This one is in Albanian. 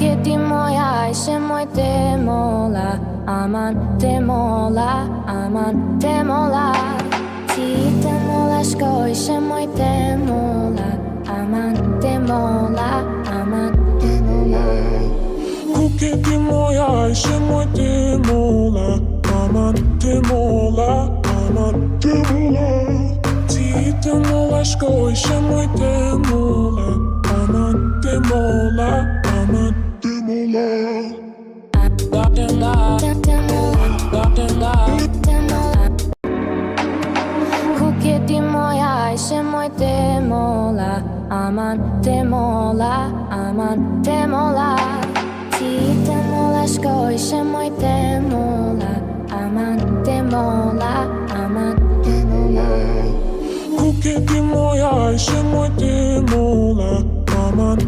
Kuke ti moja, Ayşe moj te mola, aman te mola, aman te mola. Ti te mola shkoj, Ayşe moj te mola, aman te mola, aman te mola. Kuke ti moja, Ayşe moj te mola, aman te mola, aman te mola. Ti te mola shkoj, Ayşe moj te mola, aman te mola, aman te mola. Kuke ti moja, Ayşe moj te mola, aman te mola, aman te mola. Ti te mola shkoj, Ayşe moj te mola, aman te mola, aman te mola. Kuke ti moja, Ayşe moj te mola, aman